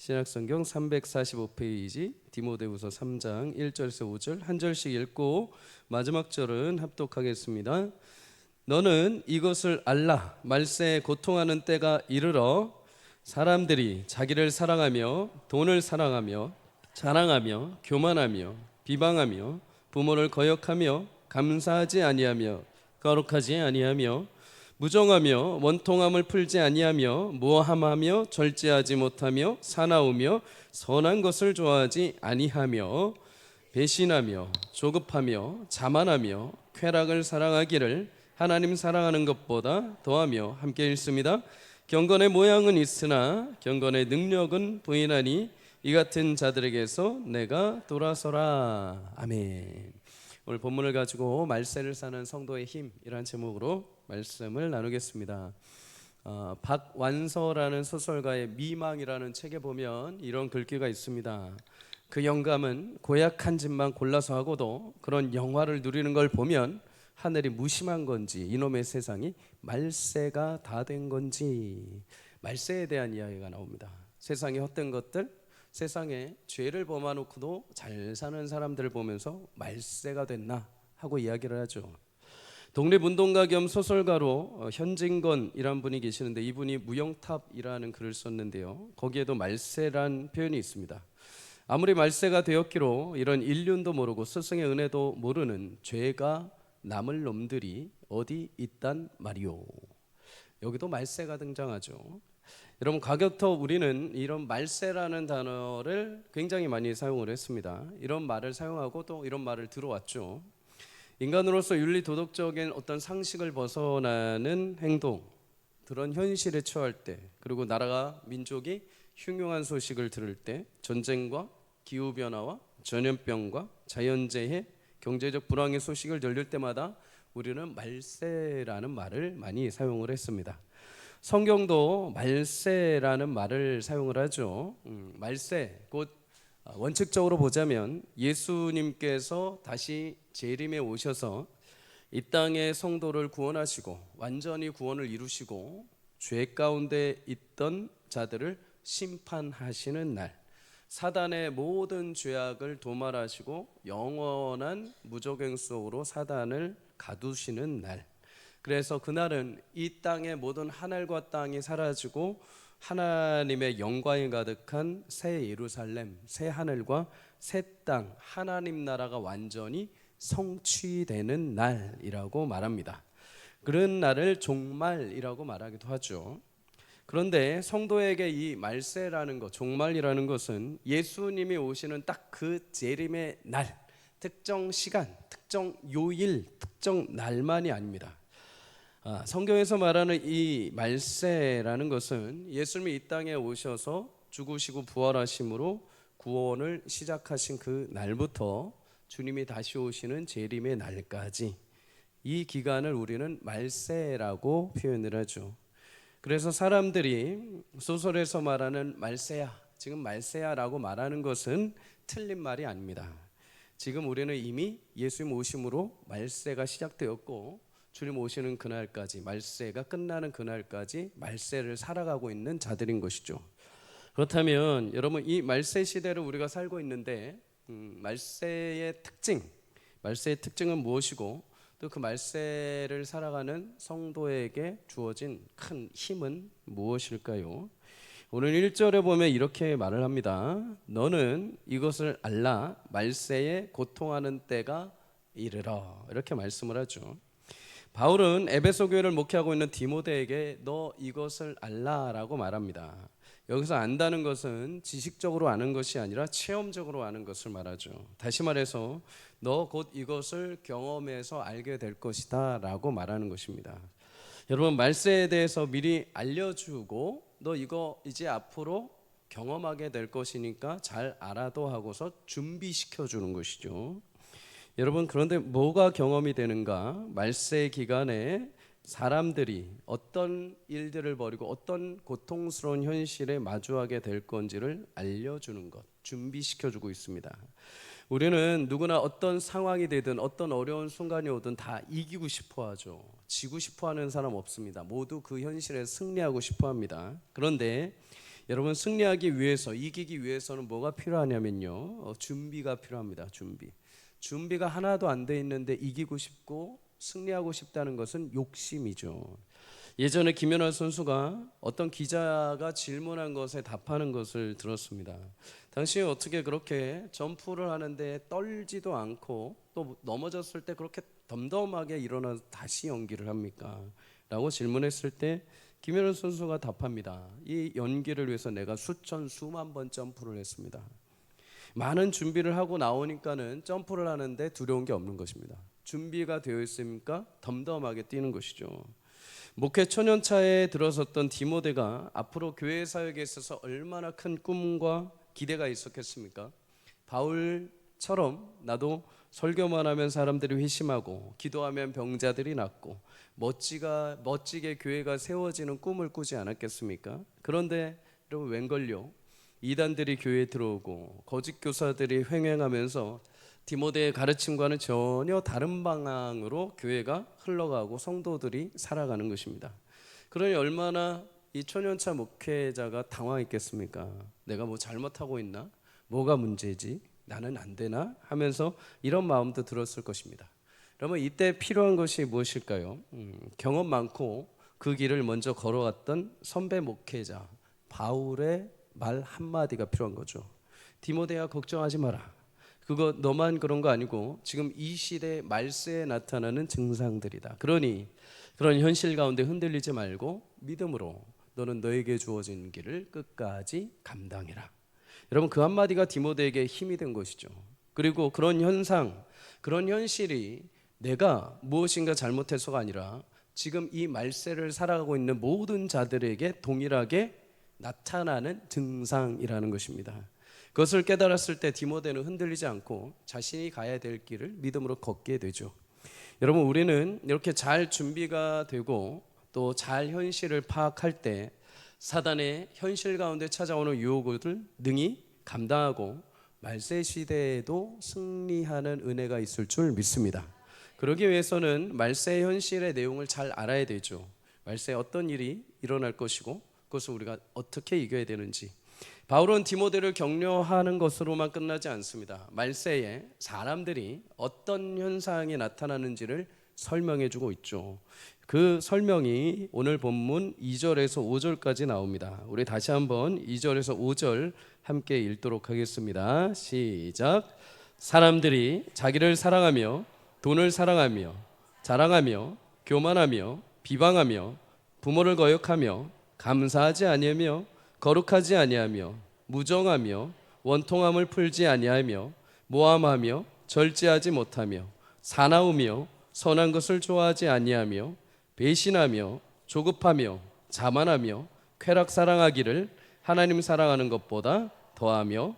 신약성경 345페이지 디모데후서 3장 1절에서 5절 한 절씩 읽고 마지막 절은 합독하겠습니다. 너는 이것을 알라. 말세에 고통하는 때가 이르러 사람들이 자기를 사랑하며 돈을 사랑하며 자랑하며 교만하며 비방하며 부모를 거역하며 감사하지 아니하며 거룩하지 아니하며 무정하며 원통함을 풀지 아니하며 무함하며 절제하지 못하며 사나우며 선한 것을 좋아하지 아니하며 배신하며 조급하며 자만하며 쾌락을 사랑하기를 하나님 사랑하는 것보다 더하며 함께 읽습니다. 경건의 모양은 있으나 경건의 능력은 부인하니 이 같은 자들에게서 내가 돌아서라. 아멘. 오늘 본문을 가지고 말세를 사는 성도의 힘이라는 제목으로 말씀을 나누겠습니다. 박완서라는 소설가의 미망이라는 책에 보면 이런 글귀가 있습니다. 그 영감은 고약한 짓만 골라서 하고도 그런 영화를 누리는 걸 보면 하늘이 무심한 건지 이놈의 세상이 말세가 다 된 건지, 말세에 대한 이야기가 나옵니다. 세상의 헛된 것들, 세상에 죄를 범하놓고도 잘 사는 사람들을 보면서 말세가 됐나 하고 이야기를 하죠. 독립운동가 겸 소설가로 현진건이라는 분이 계시는데 이분이 무영탑이라는 글을 썼는데요, 거기에도 말세란 표현이 있습니다. 아무리 말세가 되었기로 이런 인륜도 모르고 스승의 은혜도 모르는 죄가 남을 놈들이 어디 있단 말이오. 여기도 말세가 등장하죠. 여러분, 가격터 우리는 이런 말세라는 단어를 굉장히 많이 사용을 했습니다. 이런 말을 사용하고 또 이런 말을 들어왔죠. 인간으로서 윤리 도덕적인 어떤 상식을 벗어나는 행동, 그런 현실에 처할 때, 그리고 나라가 민족이 흉흉한 소식을 들을 때, 전쟁과 기후변화와 전염병과 자연재해, 경제적 불황의 소식을 들릴 때마다 우리는 말세라는 말을 많이 사용을 했습니다. 성경도 말세라는 말을 사용을 하죠. 말세, 곧 원칙적으로 보자면 예수님께서 다시 재림에 오셔서 이 땅의 성도를 구원하시고 완전히 구원을 이루시고 죄 가운데 있던 자들을 심판하시는 날, 사단의 모든 죄악을 도말하시고 영원한 무적행 속으로 사단을 가두시는 날, 그래서 그날은 이 땅의 모든 하늘과 땅이 사라지고 하나님의 영광이 가득한 새 예루살렘, 새 하늘과 새 땅, 하나님 나라가 완전히 성취되는 날이라고 말합니다. 그런 날을 종말이라고 말하기도 하죠. 그런데 성도에게 이 말세라는 것, 종말이라는 것은 예수님이 오시는 딱 그 재림의 날, 특정 시간, 특정 요일, 특정 날만이 아닙니다. 성경에서 말하는 이 말세라는 것은 예수님이 이 땅에 오셔서 죽으시고 부활하심으로 구원을 시작하신 그 날부터 주님이 다시 오시는 재림의 날까지, 이 기간을 우리는 말세라고 표현을 하죠. 그래서 사람들이 소설에서 말하는 말세야, 지금 말세야 라고 말하는 것은 틀린 말이 아닙니다. 지금 우리는 이미 예수님 오심으로 말세가 시작되었고 주님 오시는 그날까지, 말세가 끝나는 그날까지 말세를 살아가고 있는 자들인 것이죠. 그렇다면 여러분, 이 말세 시대를 우리가 살고 있는데 말세의 특징은 무엇이고 또 그 말세를 살아가는 성도에게 주어진 큰 힘은 무엇일까요? 오늘 1절에 보면 이렇게 말을 합니다. 너는 이것을 알라. 말세에 고통하는 때가 이르러. 이렇게 말씀을 하죠. 바울은 에베소 교회를 목회하고 있는 디모데에게 너 이것을 알라라고 말합니다. 여기서 안다는 것은 지식적으로 아는 것이 아니라 체험적으로 아는 것을 말하죠. 다시 말해서 너 곧 이것을 경험해서 알게 될 것이다 라고 말하는 것입니다. 여러분, 말세에 대해서 미리 알려주고 너 이거 이제 앞으로 경험하게 될 것이니까 잘 알아도 하고서 준비시켜 주는 것이죠. 여러분, 그런데 뭐가 경험이 되는가? 말세 기간에 사람들이 어떤 일들을 벌이고 어떤 고통스러운 현실에 마주하게 될 건지를 알려주는 것, 준비시켜주고 있습니다. 우리는 누구나 어떤 상황이 되든 어떤 어려운 순간이 오든 다 이기고 싶어 하죠. 지고 싶어 하는 사람 없습니다. 모두 그 현실에 승리하고 싶어 합니다. 그런데 여러분 승리하기 위해서, 이기기 위해서는 뭐가 필요하냐면요, 준비가 필요합니다. 준비가 하나도 안 돼 있는데 이기고 싶고 승리하고 싶다는 것은 욕심이죠. 예전에 김연아 선수가 어떤 기자가 질문한 것에 답하는 것을 들었습니다. 당신이 어떻게 그렇게 점프를 하는데 떨지도 않고 또 넘어졌을 때 그렇게 덤덤하게 일어나서 다시 연기를 합니까? 라고 질문했을 때 김연아 선수가 답합니다. 이 연기를 위해서 내가 수천 수만 번 점프를 했습니다. 많은 준비를 하고 나오니까는 점프를 하는데 두려운 게 없는 것입니다. 준비가 되어 있으니까 덤덤하게 뛰는 것이죠. 목회 초년차에 들어섰던 디모데가 앞으로 교회 사역에 있어서 얼마나 큰 꿈과 기대가 있었겠습니까? 바울처럼 나도 설교만 하면 사람들이 회심하고 기도하면 병자들이 낫고 멋지게 교회가 세워지는 꿈을 꾸지 않았겠습니까? 그런데 여러분, 웬걸요? 이단들이 교회에 들어오고 거짓 교사들이 횡행하면서 디모데의 가르침과는 전혀 다른 방향으로 교회가 흘러가고 성도들이 살아가는 것입니다. 그러니 얼마나 이 초년차 목회자가 당황했겠습니까? 내가 뭐 잘못하고 있나? 뭐가 문제지? 나는 안 되나? 하면서 이런 마음도 들었을 것입니다. 여러분, 이때 필요한 것이 무엇일까요? 경험 많고 그 길을 먼저 걸어왔던 선배 목회자 바울의 말 한마디가 필요한 거죠. 디모데야, 걱정하지 마라. 그거 너만 그런 거 아니고 지금 이 시대 말세에 나타나는 증상들이다. 그러니 그런 현실 가운데 흔들리지 말고 믿음으로 너는 너에게 주어진 길을 끝까지 감당해라. 여러분, 그 한마디가 디모데에게 힘이 된 것이죠. 그리고 그런 현상, 그런 현실이 내가 무엇인가 잘못해서가 아니라 지금 이 말세를 살아가고 있는 모든 자들에게 동일하게 나타나는 증상이라는 것입니다. 그것을 깨달았을 때 디모데는 흔들리지 않고 자신이 가야 될 길을 믿음으로 걷게 되죠. 여러분, 우리는 이렇게 잘 준비가 되고 또 잘 현실을 파악할 때 사단의 현실 가운데 찾아오는 유혹을 능히 감당하고 말세 시대에도 승리하는 은혜가 있을 줄 믿습니다. 그러기 위해서는 말세 현실의 내용을 잘 알아야 되죠. 말세에 어떤 일이 일어날 것이고 그것을 우리가 어떻게 이겨야 되는지. 바울은 디모데를 격려하는 것으로만 끝나지 않습니다. 말세에 사람들이 어떤 현상이 나타나는지를 설명해 주고 있죠. 그 설명이 오늘 본문 2절에서 5절까지 나옵니다. 우리 다시 한번 2절에서 5절 함께 읽도록 하겠습니다. 시작. 사람들이 자기를 사랑하며 돈을 사랑하며 자랑하며 교만하며 비방하며 부모를 거역하며 감사하지 아니하며 거룩하지 아니하며 무정하며 원통함을 풀지 아니하며 모함하며 절제하지 못하며 사나우며 선한 것을 좋아하지 아니하며 배신하며 조급하며 자만하며 쾌락 사랑하기를 하나님 사랑하는 것보다 더하며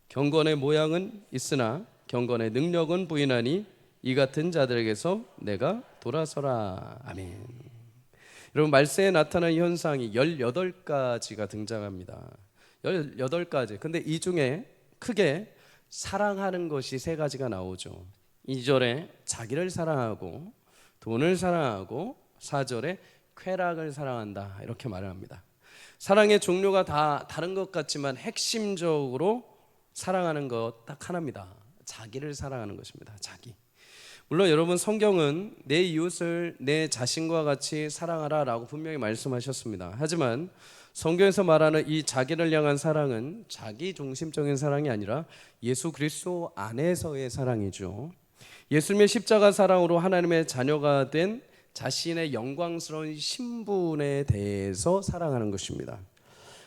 경건의 모양은 있으나 경건의 능력은 부인하니 이 같은 자들에게서 내가 돌아서라. 아멘. 여러분, 말세에 나타나는 현상이 18가지가 등장합니다. 18가지. 근데 이 중에 크게 사랑하는 것이 3가지가 나오죠. 2절에 자기를 사랑하고 돈을 사랑하고 4절에 쾌락을 사랑한다, 이렇게 말을 합니다. 사랑의 종류가 다 다른 것 같지만 핵심적으로 사랑하는 것 딱 하나입니다. 자기를 사랑하는 것입니다. 자기. 물론 여러분, 성경은 내 이웃을 내 자신과 같이 사랑하라 라고 분명히 말씀하셨습니다. 하지만 성경에서 말하는 이 자기를 향한 사랑은 자기 중심적인 사랑이 아니라 예수 그리스도 안에서의 사랑이죠. 예수님의 십자가 사랑으로 하나님의 자녀가 된 자신의 영광스러운 신분에 대해서 사랑하는 것입니다.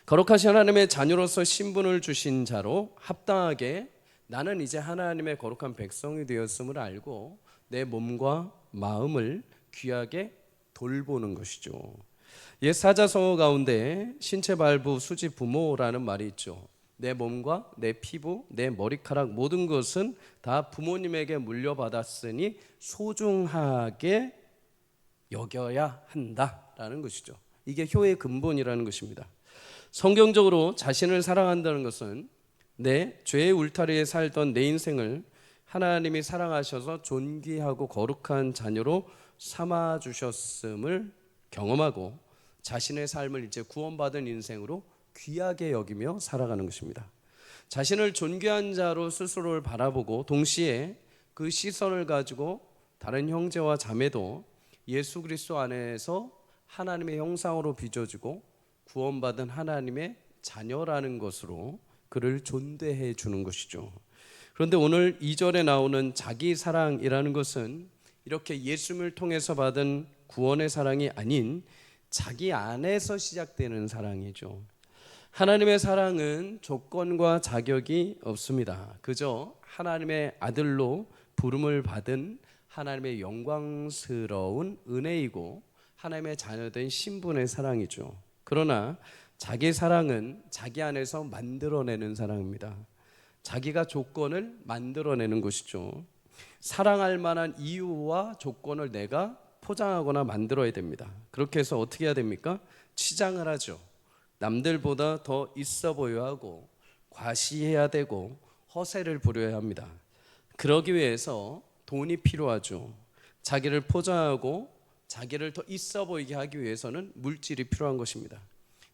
거룩하신 하나님의 자녀로서 신분을 주신 자로 합당하게 나는 이제 하나님의 거룩한 백성이 되었음을 알고 내 몸과 마음을 귀하게 돌보는 것이죠. 옛 사자성어 가운데 신체 발부 수지 부모라는 말이 있죠. 내 몸과 내 피부, 내 머리카락 모든 것은 다 부모님에게 물려받았으니 소중하게 여겨야 한다라는 것이죠. 이게 효의 근본이라는 것입니다. 성경적으로 자신을 사랑한다는 것은 내 죄의 울타리에 살던 내 인생을 하나님이 사랑하셔서 존귀하고 거룩한 자녀로 삼아주셨음을 경험하고 자신의 삶을 이제 구원받은 인생으로 귀하게 여기며 살아가는 것입니다. 자신을 존귀한 자로 스스로를 바라보고 동시에 그 시선을 가지고 다른 형제와 자매도 예수 그리스도 안에서 하나님의 형상으로 빚어지고 구원받은 하나님의 자녀라는 것으로 그를 존대해 주는 것이죠. 그런데 오늘 2절에 나오는 자기 사랑이라는 것은 이렇게 예수님을 통해서 받은 구원의 사랑이 아닌 자기 안에서 시작되는 사랑이죠. 하나님의 사랑은 조건과 자격이 없습니다. 그저 하나님의 아들로 부름을 받은 하나님의 영광스러운 은혜이고 하나님의 자녀된 신분의 사랑이죠. 그러나 자기 사랑은 자기 안에서 만들어내는 사랑입니다. 자기가 조건을 만들어내는 것이죠. 사랑할 만한 이유와 조건을 내가 포장하거나 만들어야 됩니다. 그렇게 해서 어떻게 해야 됩니까? 치장을 하죠. 남들보다 더 있어 보여야 하고 과시해야 되고 허세를 부려야 합니다. 그러기 위해서 돈이 필요하죠. 자기를 포장하고 자기를 더 있어 보이게 하기 위해서는 물질이 필요한 것입니다.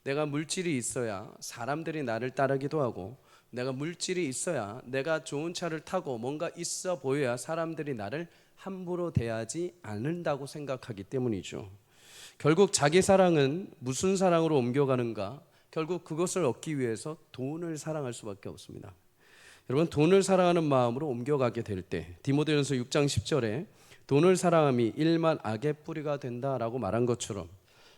내가 물질이 있어야 사람들이 나를 따르기도 하고 내가 물질이 있어야 내가 좋은 차를 타고 뭔가 있어 보여야 사람들이 나를 함부로 대하지 않는다고 생각하기 때문이죠. 결국 자기 사랑은 무슨 사랑으로 옮겨가는가? 결국 그것을 얻기 위해서 돈을 사랑할 수밖에 없습니다. 여러분, 돈을 사랑하는 마음으로 옮겨가게 될 때 디모데전서 6장 10절에 돈을 사랑함이 일만 악의 뿌리가 된다라고 말한 것처럼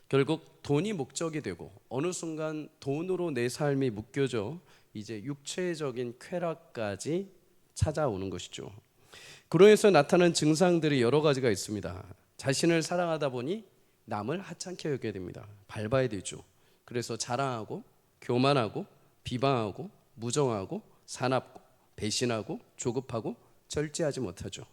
결국 돈이 목적이 되고 어느 순간 돈으로 내 삶이 묶여져 이제 육체적인 쾌락까지 찾아오는 것이죠. 그로 인해서 나타나는 증상들이 여러 가지가 있습니다. 자신을 사랑하다 보니 남을 하찮게 여겨야 됩니다. 밟아야 되죠. 그래서 자랑하고 교만하고 비방하고 무정하고 사납고 배신하고 조급하고 절제하지 못하죠.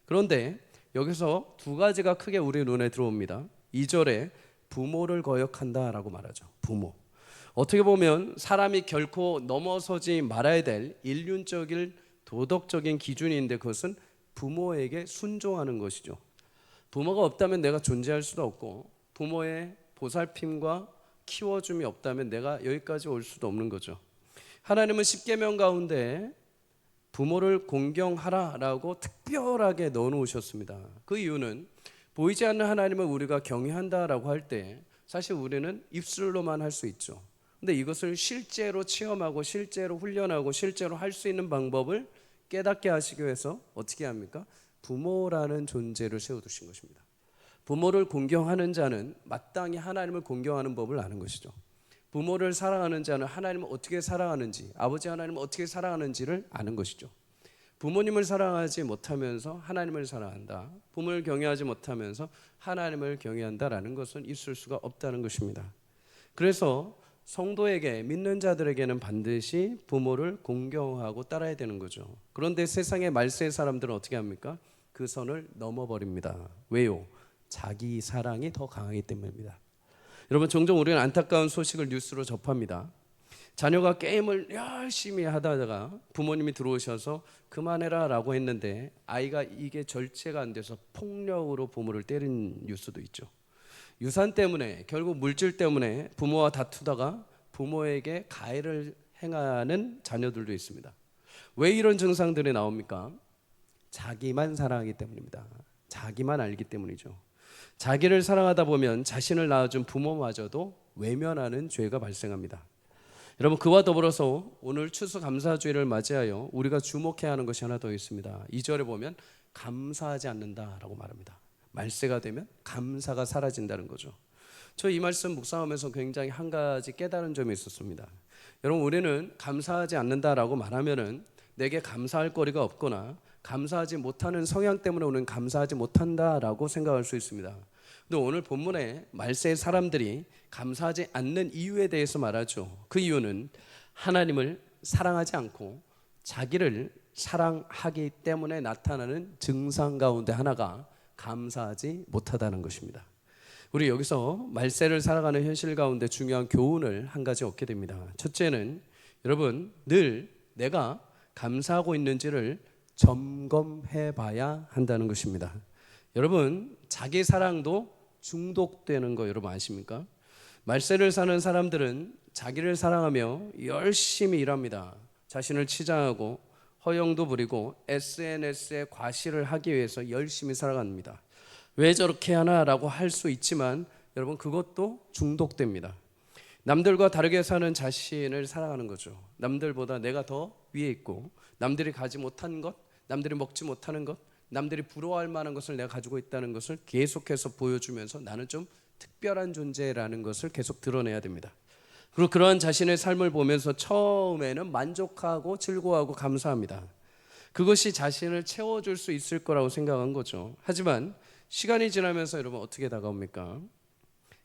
그런데 여기서 두 가지가 크게 우리 눈에 들어옵니다. 2절에 부모를 거역한다라고 말하죠. 부모. 어떻게 보면 사람이 결코 넘어서지 말아야 될 인륜적인 도덕적인 기준인데 그것은 부모에게 순종하는 것이죠. 부모가 없다면 내가 존재할 수도 없고 부모의 보살핌과 키워줌이 없다면 내가 여기까지 올 수도 없는 거죠. 하나님은 십계명 가운데 부모를 공경하라라고 특별하게 넣어놓으셨습니다. 그 이유는 보이지 않는 하나님을 우리가 경외한다라고 할 때 사실 우리는 입술로만 할 수 있죠. 근데 이것을 실제로 체험하고 실제로 훈련하고 실제로 할 수 있는 방법을 깨닫게 하시기 위해서 어떻게 합니까? 부모라는 존재를 세워두신 것입니다. 부모를 공경하는 자는 마땅히 하나님을 공경하는 법을 아는 것이죠. 부모를 사랑하는 자는 하나님을 어떻게 사랑하는지, 아버지 하나님을 어떻게 사랑하는지를 아는 것이죠. 부모님을 사랑하지 못하면서 하나님을 사랑한다, 부모를 경외하지 못하면서 하나님을 경외한다라는 것은 있을 수가 없다는 것입니다. 그래서 성도에게, 믿는 자들에게는 반드시 부모를 공경하고 따라야 되는 거죠. 그런데 세상의 말세의 사람들은 어떻게 합니까? 그 선을 넘어버립니다. 왜요? 자기 사랑이 더 강하기 때문입니다. 여러분, 종종 우리는 안타까운 소식을 뉴스로 접합니다. 자녀가 게임을 열심히 하다가 부모님이 들어오셔서 그만해라 라고 했는데 아이가 이게 절제가 안 돼서 폭력으로 부모를 때린 뉴스도 있죠. 유산 때문에, 결국 물질 때문에 부모와 다투다가 부모에게 가해를 행하는 자녀들도 있습니다. 왜 이런 증상들이 나옵니까? 자기만 사랑하기 때문입니다. 자기만 알기 때문이죠. 자기를 사랑하다 보면 자신을 낳아준 부모마저도 외면하는 죄가 발생합니다. 여러분, 그와 더불어서 오늘 추수감사주일을 맞이하여 우리가 주목해야 하는 것이 하나 더 있습니다. 2절에 보면 감사하지 않는다라고 말합니다. 말세가 되면 감사가 사라진다는 거죠. 저 이 말씀 묵상하면서 굉장히 한 가지 깨달은 점이 있었습니다. 여러분, 우리는 감사하지 않는다라고 말하면은 내게 감사할 거리가 없거나 감사하지 못하는 성향 때문에 우리는 감사하지 못한다라고 생각할 수 있습니다. 근데 오늘 본문에 말세의 사람들이 감사하지 않는 이유에 대해서 말하죠. 그 이유는 하나님을 사랑하지 않고 자기를 사랑하기 때문에 나타나는 증상 가운데 하나가 감사하지 못하다는 것입니다. 우리 여기서 말세를 살아가는 현실 가운데 중요한 교훈을 한 가지 얻게 됩니다. 첫째는 여러분, 늘 내가 감사하고 있는지를 점검해 봐야 한다는 것입니다. 여러분, 자기 사랑도 중독되는 거 여러분 아십니까? 말세를 사는 사람들은 자기를 사랑하며 열심히 일합니다. 자신을 치장하고 허영도 부리고 SNS에 과시를 하기 위해서 열심히 살아갑니다. 왜 저렇게 하나라고 할 수 있지만 여러분, 그것도 중독됩니다. 남들과 다르게 사는 자신을 사랑하는 거죠. 남들보다 내가 더 위에 있고, 남들이 가지 못한 것, 남들이 먹지 못하는 것, 남들이 부러워할 만한 것을 내가 가지고 있다는 것을 계속해서 보여주면서 나는 좀 특별한 존재라는 것을 계속 드러내야 됩니다. 그리고 그러한 자신의 삶을 보면서 처음에는 만족하고 즐거워하고 감사합니다. 그것이 자신을 채워줄 수 있을 거라고 생각한 거죠. 하지만 시간이 지나면서 여러분 어떻게 다가옵니까?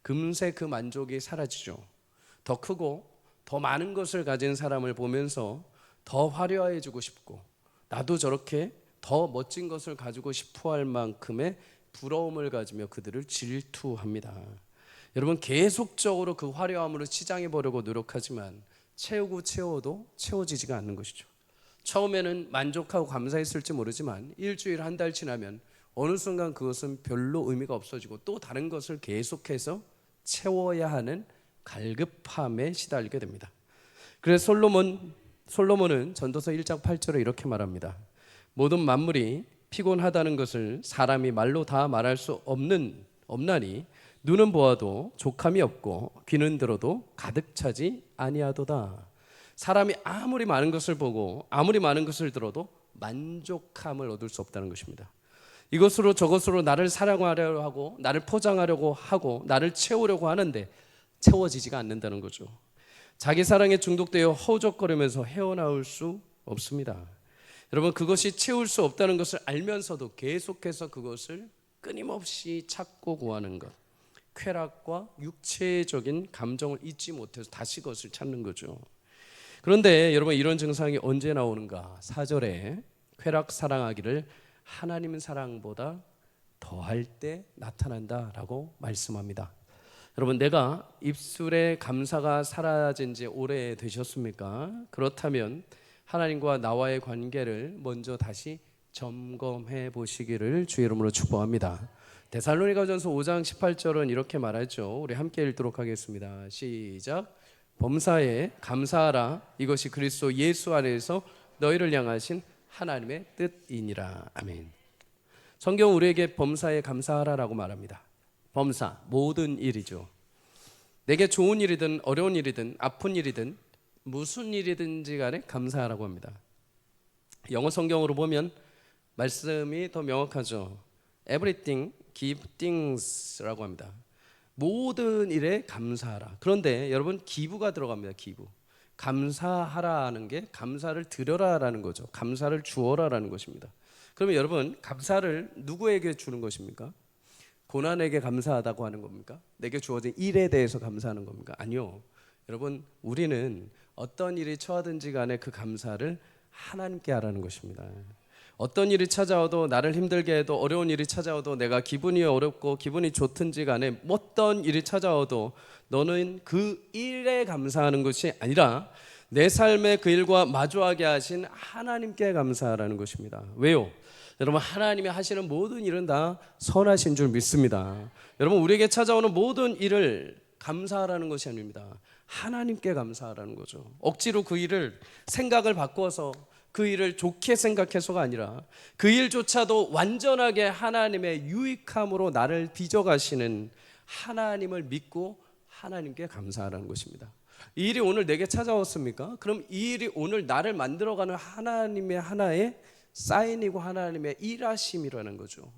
금세 그 만족이 사라지죠. 더 크고 더 많은 것을 가진 사람을 보면서 더 화려해지고 싶고, 나도 저렇게 더 멋진 것을 가지고 싶어 할 만큼의 부러움을 가지며 그들을 질투합니다. 여러분, 계속적으로 그 화려함으로 치장해 보려고 노력하지만 채워도 채워지지가 않는 것이죠. 처음에는 만족하고 감사했을지 모르지만 일주일, 한 달 지나면 어느 순간 그것은 별로 의미가 없어지고 또 다른 것을 계속해서 채워야 하는 갈급함에 시달리게 됩니다. 그래서 솔로몬은 전도서 1장 8절에 이렇게 말합니다. 모든 만물이 피곤하다는 것을 사람이 말로 다 말할 수 없나니 눈은 보아도 족함이 없고 귀는 들어도 가득 차지 아니하도다. 사람이 아무리 많은 것을 보고 아무리 많은 것을 들어도 만족함을 얻을 수 없다는 것입니다. 이것으로 저것으로 나를 사랑하려고 하고 나를 포장하려고 하고 나를 채우려고 하는데 채워지지가 않는다는 거죠. 자기 사랑에 중독되어 허우적거리면서 헤어나올 수 없습니다. 여러분, 그것이 채울 수 없다는 것을 알면서도 계속해서 그것을 끊임없이 찾고 구하는 것, 쾌락과 육체적인 감정을 잊지 못해서 다시 그것을 찾는 거죠. 그런데 여러분, 이런 증상이 언제 나오는가? 4절에 쾌락 사랑하기를 하나님 사랑보다 더할 때 나타난다라고 말씀합니다. 여러분, 내가 입술에 감사가 사라진 지 오래되셨습니까? 그렇다면 하나님과 나와의 관계를 먼저 다시 점검해 보시기를 주의 이름으로 축복합니다. 데살로니가전서 5장 18절은 이렇게 말하죠. 우리 함께 읽도록 하겠습니다. 시작. 범사에 감사하라. 이것이 그리스도 예수 안에서 너희를 향하신 하나님의 뜻이니라. 아멘. 성경 우리에게 범사에 감사하라라고 말합니다. 범사, 모든 일이죠. 내게 좋은 일이든 어려운 일이든 아픈 일이든 무슨 일이든지 간에 감사하라고 합니다. 영어 성경으로 보면 말씀이 더 명확하죠. Everything give thanks라고 합니다. 모든 일에 감사하라. 그런데 여러분, 기부가 들어갑니다. 기부. 감사하라는 게 감사를 드려라라는 거죠. 감사를 주어라라는 것입니다. 그러면 여러분, 감사를 누구에게 주는 것입니까? 고난에게 감사하다고 하는 겁니까? 내게 주어진 일에 대해서 감사하는 겁니까? 아니요. 여러분, 우리는 어떤 일이 처하든지 간에 그 감사를 하나님께 하라는 것입니다. 어떤 일이 찾아와도, 나를 힘들게 해도, 어려운 일이 찾아와도, 내가 기분이 어렵고 기분이 좋든지 간에 어떤 일이 찾아와도 너는 그 일에 감사하는 것이 아니라 내 삶의 그 일과 마주하게 하신 하나님께 감사하라는 것입니다. 왜요? 여러분, 하나님이 하시는 모든 일은 다 선하신 줄 믿습니다. 여러분, 우리에게 찾아오는 모든 일을 감사하라는 것이 아닙니다. 하나님께 감사하라는 거죠. 억지로 그 일을 생각을 바꿔서 그 일을 좋게 생각해서가 아니라 그 일조차도 완전하게 하나님의 유익함으로 나를 빚어가시는 하나님을 믿고 하나님께 감사하라는 것입니다. 이 일이 오늘 내게 찾아왔습니까? 그럼 이 일이 오늘 나를 만들어가는 하나님의 하나의 사인이고 하나님의 일하심이라는 거죠.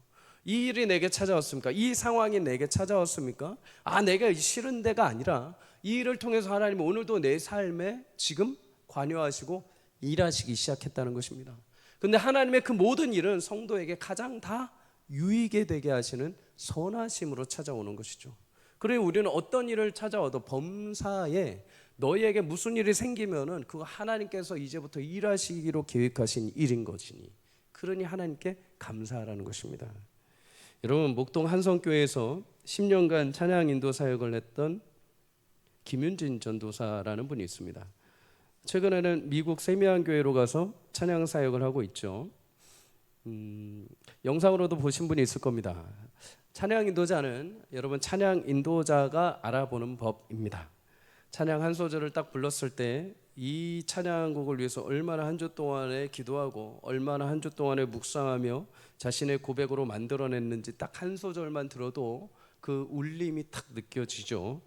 이 일이 내게 찾아왔습니까? 이 상황이 내게 찾아왔습니까? 내가 싫은 데가 아니라 이 일을 통해서 하나님은 오늘도 내 삶에 지금 관여하시고 일하시기 시작했다는 것입니다. 근데 하나님의 그 모든 일은 성도에게 가장 다 유익에 되게 하시는 선하심으로 찾아오는 것이죠. 그래서 우리는 어떤 일을 찾아와도 범사에 너희에게 무슨 일이 생기면은 그거 하나님께서 이제부터 일하시기로 계획하신 일인 것이니, 그러니 하나님께 감사하라는 것입니다. 여러분, 목동 한성교회에서 10년간 찬양 인도 사역을 했던 김윤진 전도사라는 분이 있습니다. 최근에는 미국 세미한 교회로 가서 찬양 사역을 하고 있죠. 영상으로도 보신 분이 있을 겁니다. 찬양 인도자는 여러분 찬양 인도자가 알아보는 법입니다. 찬양 한 소절을 딱 불렀을 때 이 찬양곡을 위해서 얼마나 한 주 동안에 기도하고 얼마나 한 주 동안에 묵상하며 자신의 고백으로 만들어냈는지 딱 한 소절만 들어도 그 울림이 탁 느껴지죠.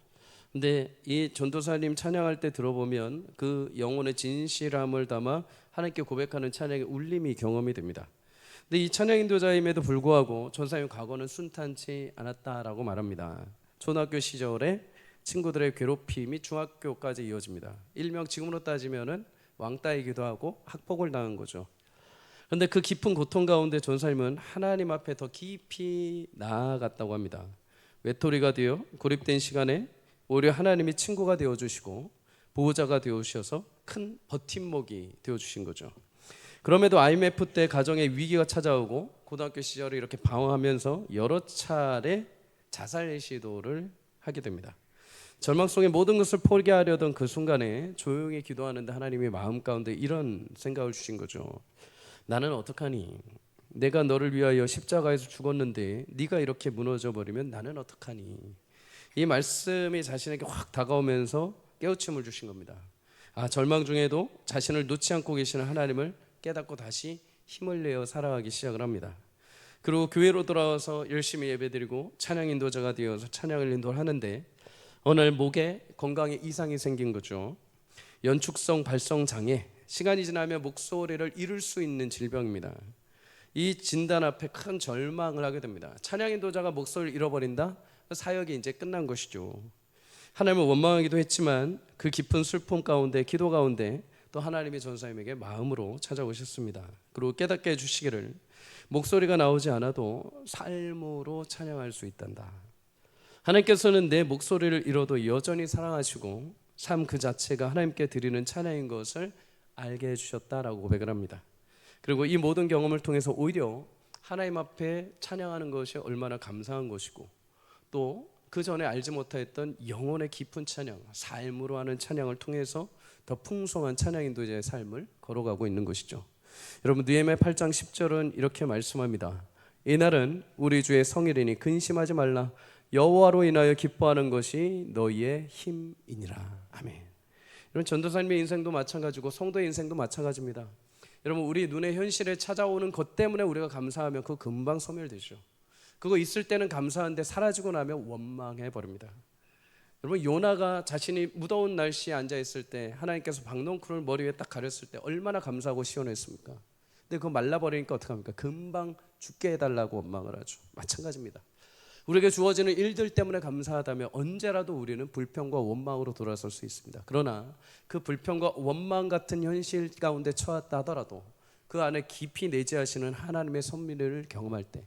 근데 이 전도사님 찬양할 때 들어보면 그 영혼의 진실함을 담아 하나님께 고백하는 찬양의 울림이 경험이 됩니다. 근데 이 찬양 인도자임에도 불구하고 전사님 과거는 순탄치 않았다라고 말합니다. 초등학교 시절에 친구들의 괴롭힘이 중학교까지 이어집니다. 일명 지금으로 따지면은 왕따이기도 하고 학폭을 당한 거죠. 그런데 그 깊은 고통 가운데 전사님은 하나님 앞에 더 깊이 나아갔다고 합니다. 외톨이가 되어 고립된 시간에 오히려 하나님이 친구가 되어주시고 보호자가 되어주셔서 큰 버팀목이 되어주신 거죠. 그럼에도 IMF 때 가정에 위기가 찾아오고 고등학교 시절에 이렇게 방황하면서 여러 차례 자살 시도를 하게 됩니다. 절망 속에 모든 것을 포기하려던 그 순간에 조용히 기도하는데 하나님이 마음 가운데 이런 생각을 주신 거죠. 나는 어떡하니? 내가 너를 위하여 십자가에서 죽었는데 네가 이렇게 무너져 버리면 나는 어떡하니? 이 말씀이 자신에게 확 다가오면서 깨우침을 주신 겁니다. 절망 중에도 자신을 놓지 않고 계시는 하나님을 깨닫고 다시 힘을 내어 살아가기 시작을 합니다. 그리고 교회로 돌아와서 열심히 예배드리고 찬양 인도자가 되어서 찬양을 인도하는데 어느 날 목에 건강에 이상이 생긴 거죠. 연축성 발성 장애, 시간이 지나면 목소리를 잃을 수 있는 질병입니다. 이 진단 앞에 큰 절망을 하게 됩니다. 찬양 인도자가 목소리를 잃어버린다? 사역이 이제 끝난 것이죠. 하나님을 원망하기도 했지만 그 깊은 슬픔 가운데 기도 가운데 또 하나님이 전사님에게 마음으로 찾아오셨습니다. 그리고 깨닫게 해주시기를 목소리가 나오지 않아도 삶으로 찬양할 수 있단다. 하나님께서는 내 목소리를 잃어도 여전히 사랑하시고 삶 그 자체가 하나님께 드리는 찬양인 것을 알게 해주셨다라고 고백을 합니다. 그리고 이 모든 경험을 통해서 오히려 하나님 앞에 찬양하는 것이 얼마나 감사한 것이고 또 그 전에 알지 못했던 영혼의 깊은 찬양, 삶으로 하는 찬양을 통해서 더 풍성한 찬양 인도자의 삶을 걸어가고 있는 것이죠. 여러분 느헤미야 8장 10절은 이렇게 말씀합니다. 이날은 우리 주의 성일이니 근심하지 말라. 여호와로 인하여 기뻐하는 것이 너희의 힘이니라. 아멘. 여러분 전도사님의 인생도 마찬가지고 성도의 인생도 마찬가지입니다. 여러분 우리 눈의 현실에 찾아오는 것 때문에 우리가 감사하면 그거 금방 소멸되죠. 그거 있을 때는 감사한데 사라지고 나면 원망해 버립니다. 여러분 요나가 자신이 무더운 날씨에 앉아 있을 때 하나님께서 박넝쿨을 머리 위에 딱 가렸을 때 얼마나 감사하고 시원했습니까? 근데 그거 말라버리니까 어떡합니까? 금방 죽게 해달라고 원망을 하죠. 마찬가지입니다. 우리에게 주어지는 일들 때문에 감사하다면 언제라도 우리는 불평과 원망으로 돌아설 수 있습니다. 그러나 그 불평과 원망 같은 현실 가운데 처했다 하더라도 그 안에 깊이 내재하시는 하나님의 섭리를 경험할 때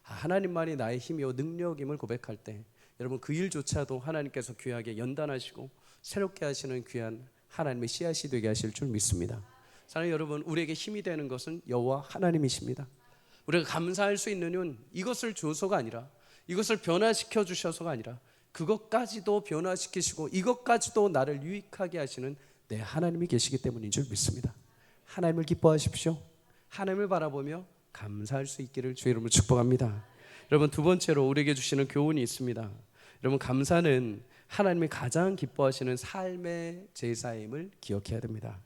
하나님만이 나의 힘이요 능력임을 고백할 때 여러분 그 일조차도 하나님께서 귀하게 연단하시고 새롭게 하시는 귀한 하나님의 씨앗이 되게 하실 줄 믿습니다. 사랑하는 여러분 우리에게 힘이 되는 것은 여호와 하나님이십니다. 우리가 감사할 수 있는 이유는 이것을 줘서가 아니라 이것을 변화시켜 주셔서가 아니라 그것까지도 변화시키시고 이것까지도 나를 유익하게 하시는 내 하나님이 계시기 때문인 줄 믿습니다. 하나님을 기뻐하십시오. 하나님을 바라보며 감사할 수 있기를 주의 이름으로 축복합니다. 여러분 두 번째로 우리에게 주시는 교훈이 있습니다. 여러분 감사는 하나님이 가장 기뻐하시는 삶의 제사임을 기억해야 됩니다.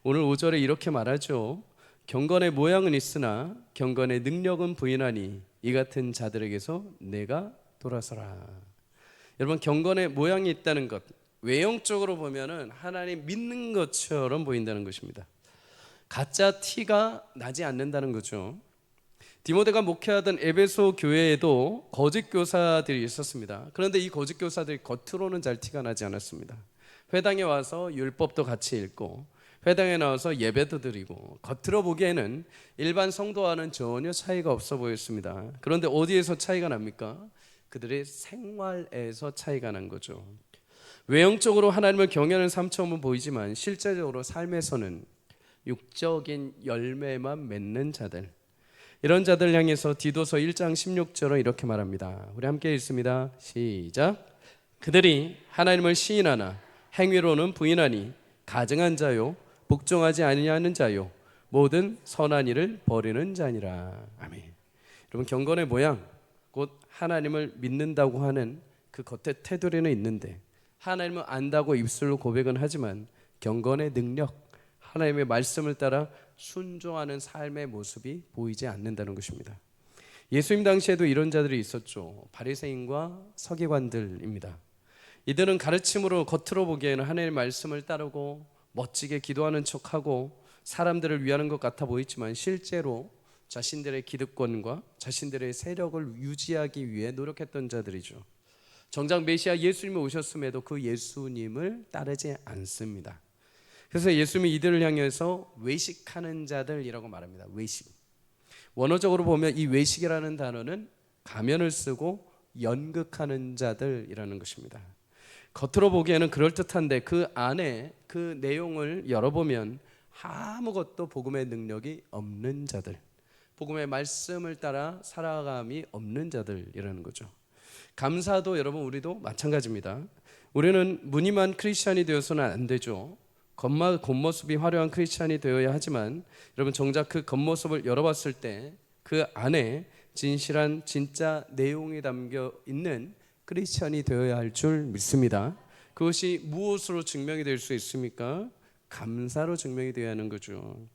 오늘 5절에 이렇게 말하죠. 경건의 모양은 있으나 경건의 능력은 부인하니 이 같은 자들에게서 내가 돌아서라. 여러분 경건의 모양이 있다는 것 외형적으로 보면은 하나님 믿는 것처럼 보인다는 것입니다. 가짜 티가 나지 않는다는 거죠. 디모데가 목회하던 에베소 교회에도 거짓 교사들이 있었습니다. 그런데 이 거짓 교사들이 겉으로는 잘 티가 나지 않았습니다. 회당에 와서 율법도 같이 읽고 회당에 나와서 예배도 드리고 겉으로 보기에는 일반 성도와는 전혀 차이가 없어 보였습니다. 그런데 어디에서 차이가 납니까? 그들의 생활에서 차이가 난 거죠. 외형적으로 하나님을 경외하는 삶처럼은 보이지만 실제적으로 삶에서는 육적인 열매만 맺는 자들, 이런 자들 향해서 디도서 1장 16절은 이렇게 말합니다. 우리 함께 읽습니다. 시작. 그들이 하나님을 시인하나 행위로는 부인하니 가증한 자요 복종하지 아니하는 자요 모든 선한 일을 버리는 자니라. 아멘. 여러분 경건의 모양 곧 하나님을 믿는다고 하는 그 겉에 테두리는 있는데 하나님을 안다고 입술로 고백은 하지만 경건의 능력, 하나님의 말씀을 따라 순종하는 삶의 모습이 보이지 않는다는 것입니다. 예수님 당시에도 이런 자들이 있었죠. 바리새인과 서기관들입니다. 이들은 가르침으로 겉으로 보기에는 하나님의 말씀을 따르고 멋지게 기도하는 척하고 사람들을 위하는 것 같아 보이지만 실제로 자신들의 기득권과 자신들의 세력을 유지하기 위해 노력했던 자들이죠. 정작 메시아 예수님이 오셨음에도 그 예수님을 따르지 않습니다. 그래서 예수님이 이들을 향해서 외식하는 자들이라고 말합니다. 외식. 원어적으로 보면 이 외식이라는 단어는 가면을 쓰고 연극하는 자들이라는 것입니다. 겉으로 보기에는 그럴듯한데 그 안에 그 내용을 열어보면 아무것도 복음의 능력이 없는 자들, 복음의 말씀을 따라 살아감이 없는 자들이라는 거죠. 감사도 여러분 우리도 마찬가지입니다. 우리는 무늬만 크리스찬이 되어서는 안 되죠. 겉모습이 화려한 크리스찬이 되어야 하지만 여러분 정작 그 겉모습을 열어봤을 때 그 안에 진실한 진짜 내용이 담겨 있는 크리스찬이 되어야 할 줄 믿습니다. 그것이 무엇으로 증명이 될 수 있습니까? 감사로 증명이 되어야 하는 거죠.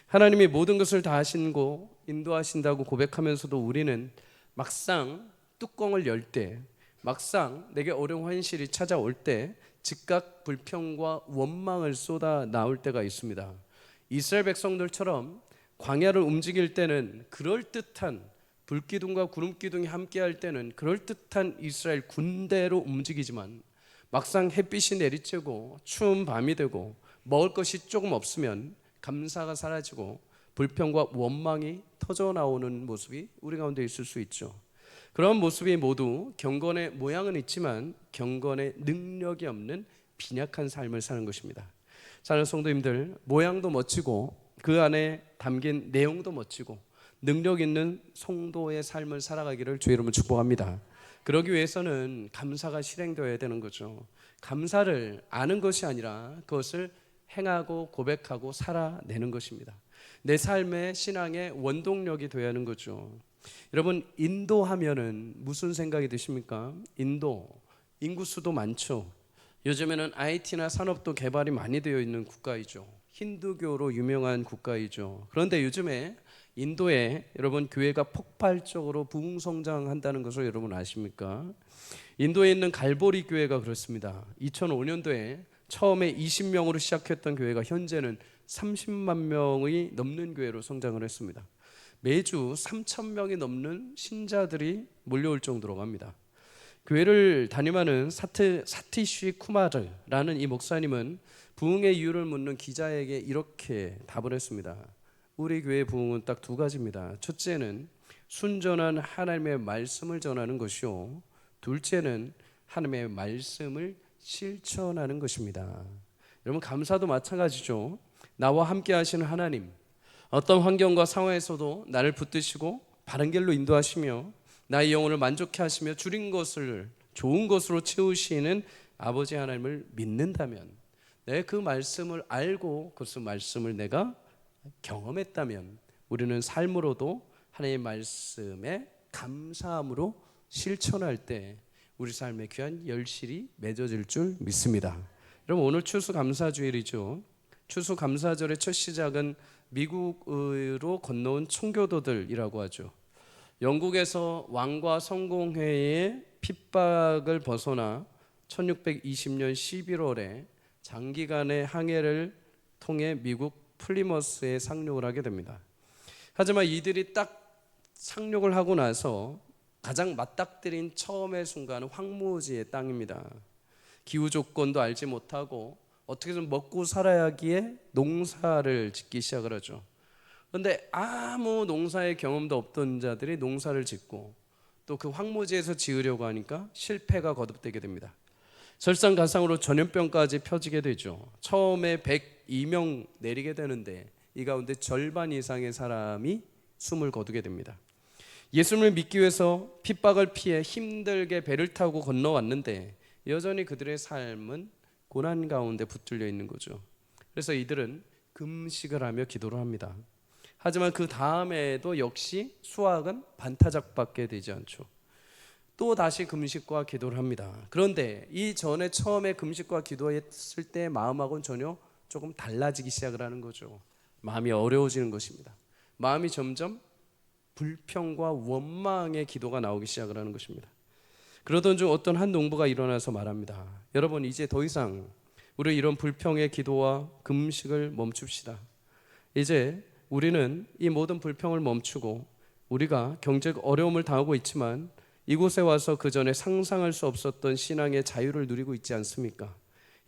하나님이 모든 것을 다 하시고 인도하신다고 고백하면서도 우리는 막상 뚜껑을 열 때, 막상 내게 어려운 현실이 찾아올 때 즉각 불평과 원망을 쏟아 나올 때가 있습니다. 이스라엘 백성들처럼 광야를 움직일 때는 그럴듯한 불기둥과 구름기둥이 함께할 때는 그럴듯한 이스라엘 군대로 움직이지만 막상 햇빛이 내리쬐고 추운 밤이 되고 먹을 것이 조금 없으면 감사가 사라지고 불평과 원망이 터져 나오는 모습이 우리 가운데 있을 수 있죠. 그런 모습이 모두 경건의 모양은 있지만 경건의 능력이 없는 빈약한 삶을 사는 것입니다. 사랑하는 성도님들, 모양도 멋지고 그 안에 담긴 내용도 멋지고 능력 있는 성도의 삶을 살아가기를 주의 이름으로 축복합니다. 그러기 위해서는 감사가 실행되어야 되는 거죠. 감사를 아는 것이 아니라 그것을 행하고 고백하고 살아내는 것입니다. 내 삶의 신앙의 원동력이 되어야 하는 거죠. 여러분, 인도하면은 무슨 생각이 드십니까? 인도, 인구수도 많죠. 요즘에는 IT나 산업도 개발이 많이 되어 있는 국가이죠. 힌두교로 유명한 국가이죠. 그런데 요즘에 인도에 여러분 교회가 폭발적으로 부흥성장한다는 것을 여러분 아십니까? 인도에 있는 갈보리 교회가 그렇습니다. 2005년도에 처음에 20명으로 시작했던 교회가 현재는 30만 명이 넘는 교회로 성장을 했습니다. 매주 3,000명이 넘는 신자들이 몰려올 정도로 갑니다. 교회를 담임하는 사티쉬 쿠마르라는 이 목사님은 부흥의 이유를 묻는 기자에게 이렇게 답을 했습니다. 우리 교회의 부흥은 딱 두 가지입니다. 첫째는 순전한 하나님의 말씀을 전하는 것이요, 둘째는 하나님의 말씀을 실천하는 것입니다. 여러분, 감사도 마찬가지죠. 나와 함께 하시는 하나님, 어떤 환경과 상황에서도 나를 붙드시고 바른 길로 인도하시며 나의 영혼을 만족해 하시며 줄인 것을 좋은 것으로 채우시는 아버지 하나님을 믿는다면, 내 그 말씀을 알고 그 말씀을 내가 경험했다면 우리는 삶으로도 하나님의 말씀에 감사함으로 실천할 때 우리 삶에 귀한 열실이 맺어질 줄 믿습니다. 여러분, 오늘 추수감사주일이죠. 추수감사절의 첫 시작은 미국으로 건너온 청교도들이라고 하죠. 영국에서 왕과 성공회의 핍박을 벗어나 1620년 11월에 장기간의 항해를 통해 미국 플리머스에 상륙을 하게 됩니다. 하지만 이들이 딱 상륙을 하고 나서 가장 맞닥뜨린 처음의 순간은 황무지의 땅입니다. 기후 조건도 알지 못하고 어떻게든 먹고 살아야 하기에 농사를 짓기 시작을 하죠. 그런데 아무 농사의 경험도 없던 자들이 농사를 짓고 또 그 황무지에서 지으려고 하니까 실패가 거듭되게 됩니다. 설상가상으로 전염병까지 펴지게 되죠. 처음에 102명 내리게 되는데 이 가운데 절반 이상의 사람이 숨을 거두게 됩니다. 예수님을 믿기 위해서 핍박을 피해 힘들게 배를 타고 건너왔는데 여전히 그들의 삶은 고난 가운데 붙들려 있는 거죠. 그래서 이들은 금식을 하며 기도를 합니다. 하지만 그 다음에도 역시 수확은 반타작밖에 되지 않죠. 또 다시 금식과 기도를 합니다. 그런데 이 전에 처음에 금식과 기도했을 때 마음하고는 전혀 조금 달라지기 시작을 하는 거죠. 마음이 어려워지는 것입니다. 마음이 점점 불평과 원망의 기도가 나오기 시작을 하는 것입니다. 그러던 중 어떤 한 농부가 일어나서 말합니다. 여러분, 이제 더 이상 우리 이런 불평의 기도와 금식을 멈춥시다. 이제 우리는 이 모든 불평을 멈추고, 우리가 경제적 어려움을 당하고 있지만 이곳에 와서 그 전에 상상할 수 없었던 신앙의 자유를 누리고 있지 않습니까?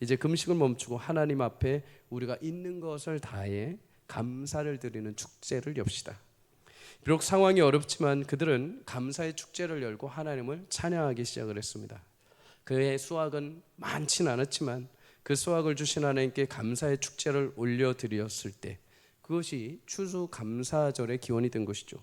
이제 금식을 멈추고 하나님 앞에 우리가 있는 것을 다해 감사를 드리는 축제를 엽시다. 비록 상황이 어렵지만 그들은 감사의 축제를 열고 하나님을 찬양하기 시작을 했습니다. 그의 수확은 많지는 않았지만 그 수확을 주신 하나님께 감사의 축제를 올려드렸을 때 그것이 추수감사절의 기원이 된 것이죠.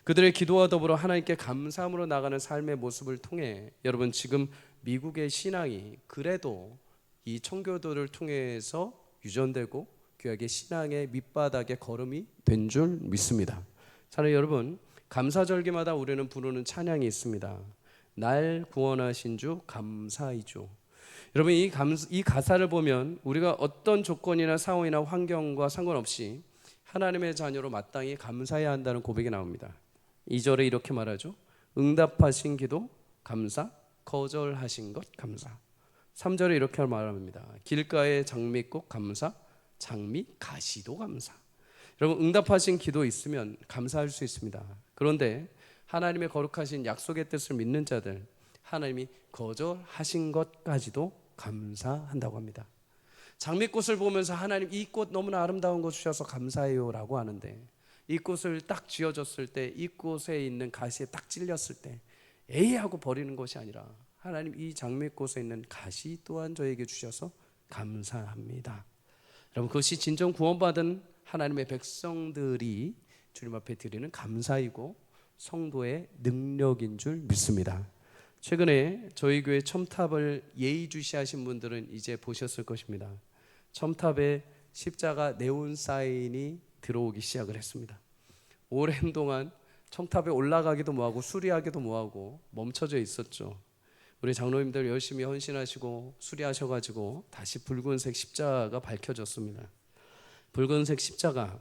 그들의 기도와 더불어 하나님께 감사함으로 나가는 삶의 모습을 통해 여러분, 지금 미국의 신앙이 그래도 이 청교도를 통해서 유전되고 교회의 신앙의 밑바닥에 걸음이 된 줄 믿습니다. 사랑하는 여러분, 감사절기마다 우리는 부르는 찬양이 있습니다. 날 구원하신 주 감사이죠. 여러분, 이 가사를 보면 우리가 어떤 조건이나 상황이나 환경과 상관없이 하나님의 자녀로 마땅히 감사해야 한다는 고백이 나옵니다. 2절에 이렇게 말하죠. 응답하신 기도 감사, 거절하신 것 감사. 3절에 이렇게 말합니다. 길가의 장미꽃 감사, 장미 가시도 감사. 여러분, 응답하신 기도 있으면 감사할 수 있습니다. 그런데 하나님의 거룩하신 약속의 뜻을 믿는 자들, 하나님이 거절하신 것까지도 감사한다고 합니다. 장미꽃을 보면서 하나님, 이 꽃 너무나 아름다운 거 주셔서 감사해요 라고 하는데, 이 꽃을 딱 쥐어줬을 때, 이 꽃에 있는 가시에 딱 찔렸을 때 에이 하고 버리는 것이 아니라, 하나님, 이 장미꽃에 있는 가시 또한 저에게 주셔서 감사합니다. 여러분, 그것이 진정 구원받은 하나님의 백성들이 주님 앞에 드리는 감사이고 성도의 능력인 줄 믿습니다. 최근에 저희 교회 첨탑을 예의주시하신 분들은 이제 보셨을 것입니다. 첨탑에 십자가 네온 사인이 들어오기 시작을 했습니다. 오랜 동안 첨탑에 올라가기도 뭐하고 수리하기도 뭐하고 멈춰져 있었죠. 우리 장로님들 열심히 헌신하시고 수리하셔가지고 다시 붉은색 십자가가 밝혀졌습니다. 붉은색 십자가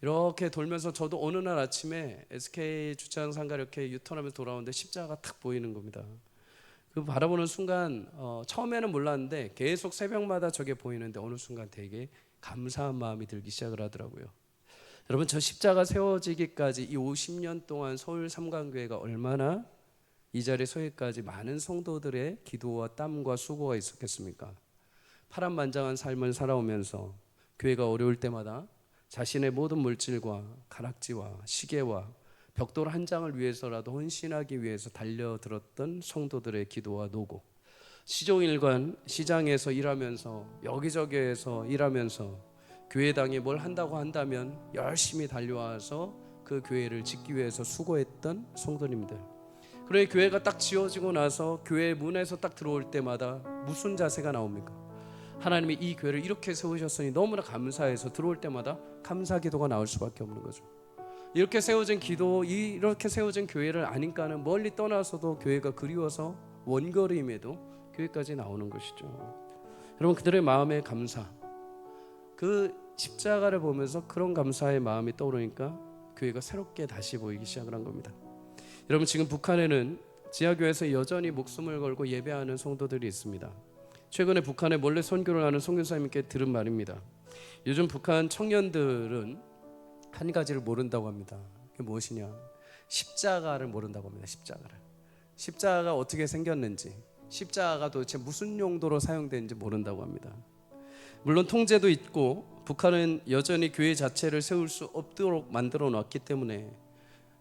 이렇게 돌면서 저도 어느 날 아침에 SK 주차장 상가 이렇게 유턴하면서 돌아오는데 십자가가 탁 보이는 겁니다. 그 바라보는 순간 처음에는 몰랐는데 계속 새벽마다 저게 보이는데 어느 순간 되게 감사한 마음이 들기 시작을 하더라고요. 여러분, 저 십자가 세워지기까지 이 50년 동안 서울 삼강교회가 얼마나 이 자리에 서기까지 많은 성도들의 기도와 땀과 수고가 있었겠습니까? 파란만장한 삶을 살아오면서 교회가 어려울 때마다 자신의 모든 물질과 가락지와 시계와 벽돌 한 장을 위해서라도 헌신하기 위해서 달려들었던 성도들의 기도와 노고, 시종일관 시장에서 일하면서 여기저기에서 일하면서 교회당에 뭘 한다고 한다면 열심히 달려와서 그 교회를 짓기 위해서 수고했던 성도님들, 그래 교회가 딱 지어지고 나서 교회 문에서 딱 들어올 때마다 무슨 자세가 나옵니까? 하나님이 이 교회를 이렇게 세우셨으니 너무나 감사해서 들어올 때마다 감사 기도가 나올 수밖에 없는 거죠. 이렇게 세워진 기도, 이렇게 세워진 교회를 아닌가는 멀리 떠나서도 교회가 그리워서 원거리임에도 교회까지 나오는 것이죠. 여러분, 그들의 마음의 감사, 그 십자가를 보면서 그런 감사의 마음이 떠오르니까 교회가 새롭게 다시 보이기 시작을 한 겁니다. 여러분, 지금 북한에는 지하교회에서 여전히 목숨을 걸고 예배하는 성도들이 있습니다. 최근에 북한에 몰래 선교를 하는 선교사님께 들은 말입니다. 요즘 북한 청년들은 한 가지를 모른다고 합니다. 그게 무엇이냐? 십자가를 모른다고 합니다. 십자가가 어떻게 생겼는지, 십자가가 도대체 무슨 용도로 사용되는지 모른다고 합니다. 물론 통제도 있고 북한은 여전히 교회 자체를 세울 수 없도록 만들어 놨기 때문에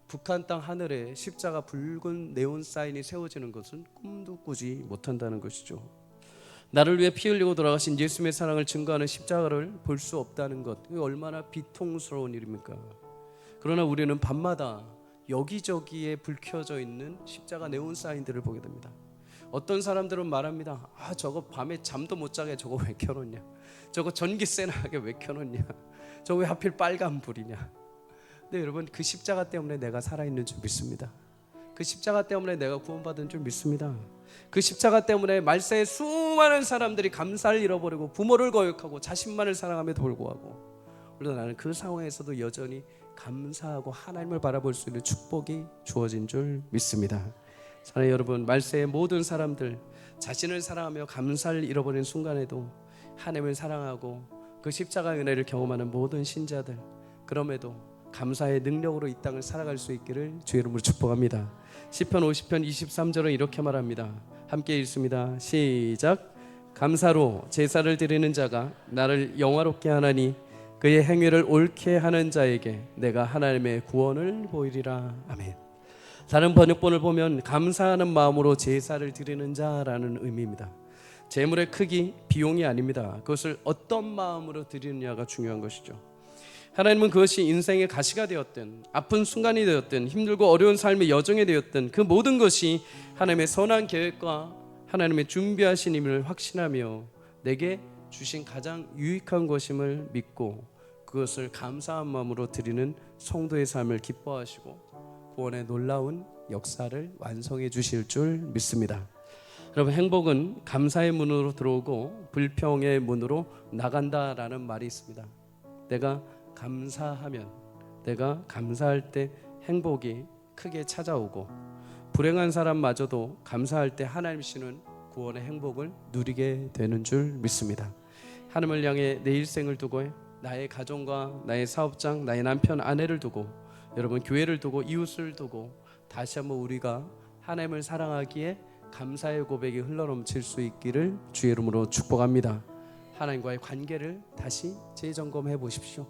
북한 땅 하늘에 십자가 붉은 네온 사인이 세워지는 것은 꿈도 꾸지 못한다는 것이죠. 나를 위해 피 흘리고 돌아가신 예수님의 사랑을 증거하는 십자가를 볼 수 없다는 것, 그게 얼마나 비통스러운 일입니까? 그러나 우리는 밤마다 여기저기에 불 켜져 있는 십자가 네온 사인들을 보게 됩니다. 어떤 사람들은 말합니다. 저거 밤에 잠도 못 자게 저거 왜 켜놓냐, 저거 전기세 나게 왜 켜놓냐, 저거 왜 하필 빨간 불이냐. 근데 여러분, 그 십자가 때문에 내가 살아있는 줄 믿습니다. 그 십자가 때문에 내가 구원받은 줄 믿습니다. 그 십자가 때문에 말세에 수많은 사람들이 감사를 잃어버리고 부모를 거역하고 자신만을 사랑함에도 불구하고, 물론 나는 그 상황에서도 여전히 감사하고 하나님을 바라볼 수 있는 축복이 주어진 줄 믿습니다. 사랑하는 여러분, 말세의 모든 사람들 자신을 사랑하며 감사를 잃어버린 순간에도 하나님을 사랑하고 그 십자가의 은혜를 경험하는 모든 신자들, 그럼에도 감사의 능력으로 이 땅을 살아갈 수 있기를 주의 이름으로 축복합니다. 시편 50편 23절은 이렇게 말합니다. 함께 읽습니다. 시작. 감사로 제사를 드리는 자가 나를 영화롭게 하나니 그의 행위를 옳게 하는 자에게 내가 하나님의 구원을 보이리라. 아멘. 다른 번역본을 보면 감사하는 마음으로 제사를 드리는 자라는 의미입니다. 제물의 크기, 비용이 아닙니다. 그것을 어떤 마음으로 드리느냐가 중요한 것이죠. 하나님은 그것이 인생의 가시가 되었든 아픈 순간이 되었든 힘들고 어려운 삶의 여정이 되었든 그 모든 것이 하나님의 선한 계획과 하나님의 준비하신 힘을 확신하며 내게 주신 가장 유익한 것임을 믿고 그것을 감사한 마음으로 드리는 성도의 삶을 기뻐하시고 구원의 놀라운 역사를 완성해 주실 줄 믿습니다. 여러분, 행복은 감사의 문으로 들어오고 불평의 문으로 나간다라는 말이 있습니다. 내가 감사하면, 내가 감사할 때 행복이 크게 찾아오고 불행한 사람마저도 감사할 때 하나님이시는 구원의 행복을 누리게 되는 줄 믿습니다. 하나님을 향해 내 일생을 두고 나의 가정과 나의 사업장, 나의 남편, 아내를 두고 여러분 교회를 두고 이웃을 두고 다시 한번 우리가 하나님을 사랑하기에 감사의 고백이 흘러넘칠 수 있기를 주의 이름으로 축복합니다. 하나님과의 관계를 다시 재점검해 보십시오.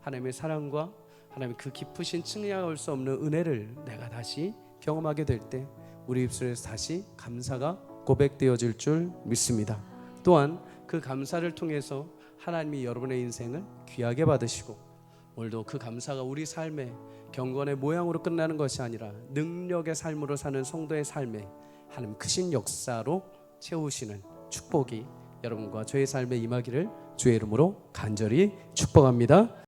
하나님의 사랑과 하나님의 그 깊으신 측량할 수 없는 은혜를 내가 다시 경험하게 될 때 우리 입술에서 다시 감사가 고백되어질 줄 믿습니다. 또한 그 감사를 통해서 하나님이 여러분의 인생을 귀하게 받으시고 오늘도 그 감사가 우리 삶의 경건의 모양으로 끝나는 것이 아니라 능력의 삶으로 사는 성도의 삶에 하나님 크신 역사로 채우시는 축복이 여러분과 저의 삶에 임하기를 주의 이름으로 간절히 축복합니다.